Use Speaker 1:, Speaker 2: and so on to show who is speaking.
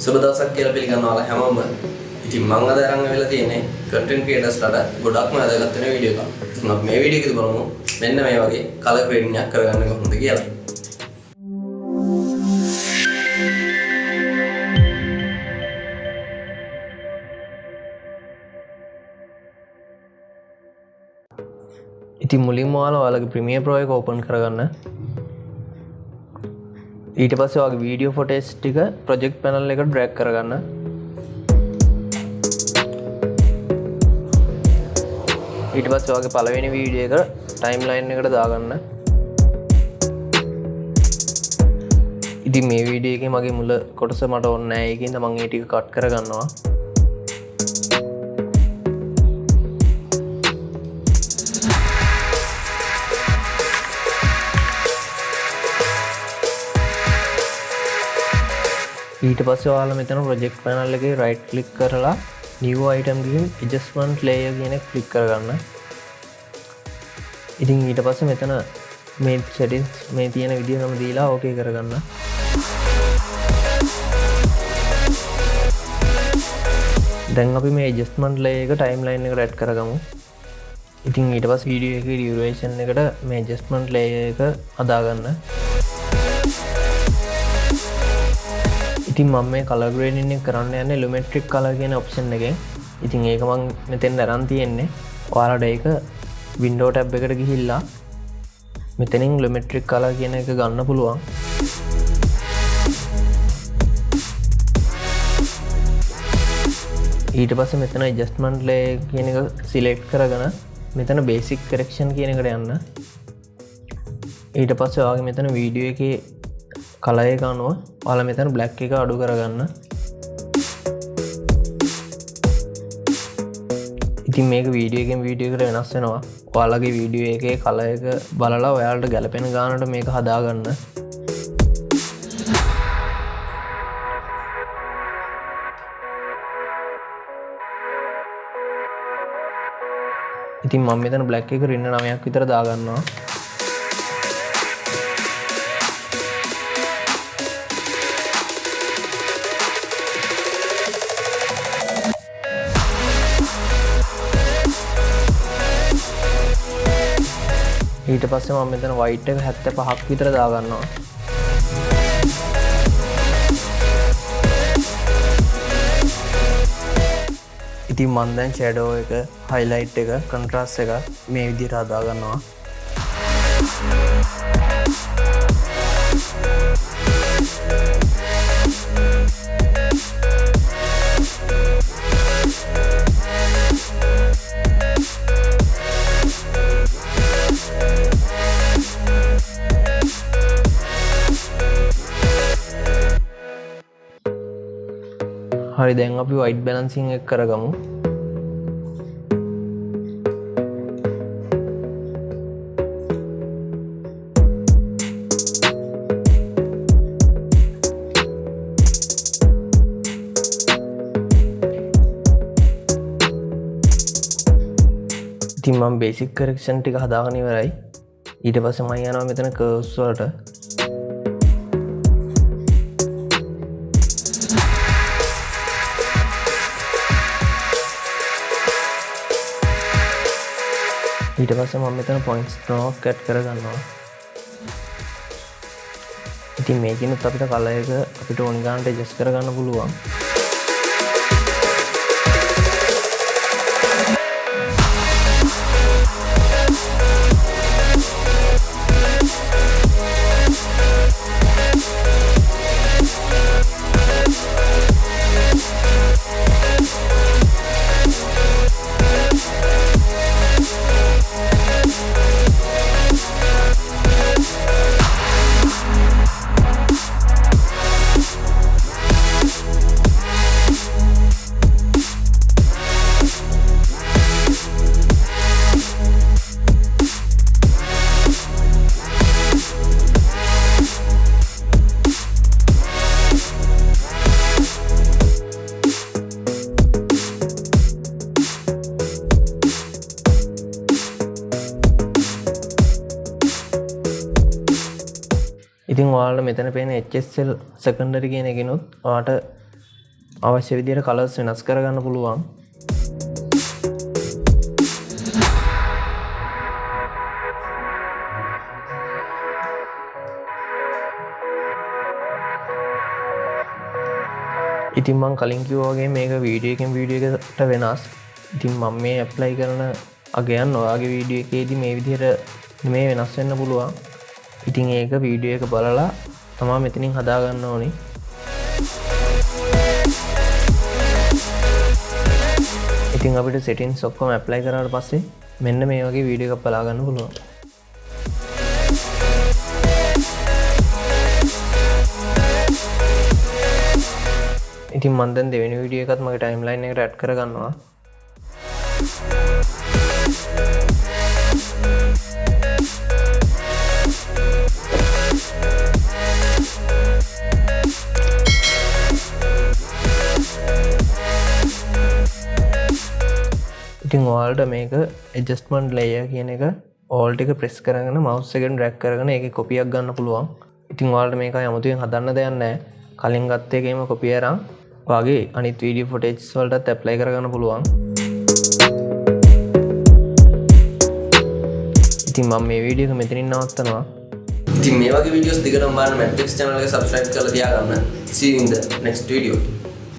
Speaker 1: සුබ දවසක් කියලා පිළිගන්නවා හැමෝම. ඉතින් මම අද අරන් වෙලා තියෙන්නේ content creatorsලාට ගොඩක්ම වැදගත් වෙන වීඩියෝ එකක්. ඉතින් අපි මේ වීඩියෝ එකේදී බලමු මෙන්න මේ වගේ color grading එකක් කරගන්න කොහොමද කියලා. ඉතින් මුලින්ම ඔයාලගේ Premiere Pro එක open කරගන්න. ඊට පස්සේ ඔයාගේ වීඩියෝ ෆොටේජ් ටික ප්‍රොජෙක්ට් පැනල් එකට ඩ්‍රැග් කරගන්න. ඊට පස්සේ ඔයාගේ පළවෙනි වීඩියෝ එක ටයිම්ලයින් එකට දාගන්න. ඉතින් මේ වීඩියෝ එකේ මගේ මුල කොටස මට ඕනේ නැහැ. ඒකින්ද මම ඒ ටික කට් කරගන්නවා. ඊට පස්සේ ඔයාලා මෙතන ප්‍රොජෙක්ට් පැනල් එකේ රයිට් ක්ලික් කරලා new item ගිහින් adjustment layer කියන එක ක්ලික් කරගන්න. ඉතින් ඊට පස්සේ මෙතන මේ settings මේ තියෙන විදිහටම දීලා ඕකේ කරගන්න. දැන් අපි මේ adjustment layer එක timeline එකට add කරගමු. ඉතින් ඊට පස්සේ වීඩියෝ එකේ duration එකට මේ adjustment layer එක හදාගන්න. ඉතින් මම මේ color grading එක කරන්න යන්නේ lumetric color කියන option එකෙන්. ඉතින් ඒක මම මෙතෙන් අරන් තියෙන්නේ. ඔයාලට ඒක window tab එකට ගිහිල්ලා මෙතනින් lumetric color කියන එක ගන්න පුළුවන්. ඊට පස්සේ මෙතන adjustment layer කියන එක select කරගෙන මෙතන basic correction කියන එකට යන්න. ඊට පස්සේ ඔයාගේ මෙතන වීඩියෝ එකේ කලර් එක අනුව ඔයාලා මෙතන black එක අඩු කරගන්න. ඉතින් මේක වීඩියෝ එකෙන් වීඩියෝ එකට වෙනස් වෙනවා. ඔයාලගේ වීඩියෝ එකේ කලර් එක බලලා ඔයාලට ගැලපෙන ගානට මේක හදාගන්න. ඉතින් මම මෙතන black එක රින්න 9ක් විතර දාගන්නවා. ඊට පස්සේ මම මෙතන white එක 75ක් විතර දාගන්නවා. ඉතින් මම දැන් shadow එක, highlight එක, contrast එක මේ විදිහට හදාගන්නවා. හරි දැන් අපි white balancing එක කරගමු. ඉතින් මම basic correction ටික හදාගෙන ඉවරයි. ඊට පස්සේ මම යනවා මෙතන curves වලට. ඊට පස්සේ මම මෙතන points 3ක් add කරගන්නවා. ඉතින් මේකිනුත් අපිට color එක අපිට ඕන ගානට adjust කරගන්න පුළුවන්. ඉතින් ඔයාලට මෙතන පේන HSL secondary කියන එකනොත් ඔයාලට අවශ්‍ය විදිහට කලර්ස් වෙනස් කරගන්න පුළුවන්. ඉතින් මං කලින් කිව්වා වගේ මේක වීඩියෝ එකෙන් වීඩියෝ එකට වෙනස්. ඉතින් මම මේ ඇප්ලයි කරන අගයන් ඔයාගේ වීඩියෝ එකේදී මේ විදිහට මේ වෙනස් වෙන්න පුළුවන්. ඉතින් ඒක වීඩියෝ එක බලලා තමයි මෙතනින් හදා ගන්න ඕනේ. ඉතින් අපිට settings ඔක්කොම apply කරාට පස්සේ මෙන්න මේ වගේ වීඩියෝ එකක් බලා ගන්න පුළුවන්. ඉතින් මම දැන් දෙවෙනි වීඩියෝ එකත් මගේ timeline එකට add කර ගන්නවා. ඉතින් ඔයාලට මේක adjustment layer කියන එක alt එක press කරගෙන mouse එකෙන් drag කරගෙන ඒකේ copy එකක් ගන්න පුළුවන්. ඉතින් ඔයාලට මේක යමුතුවෙන් හදන්න දෙයක් නැහැ. කලින් ගත්ත එකේම copy අරන් ඔයාගේ අනිත් video footages වලටත් apply කරගන්න පුළුවන්. ඉතින් මම මේ වීඩියෝ එක මෙතනින් නවත්තනවා. ඉතින් මේ වගේ videos දිගටම බලන්න Matrix channel එක subscribe කරලා තියාගන්න. See you in the next video.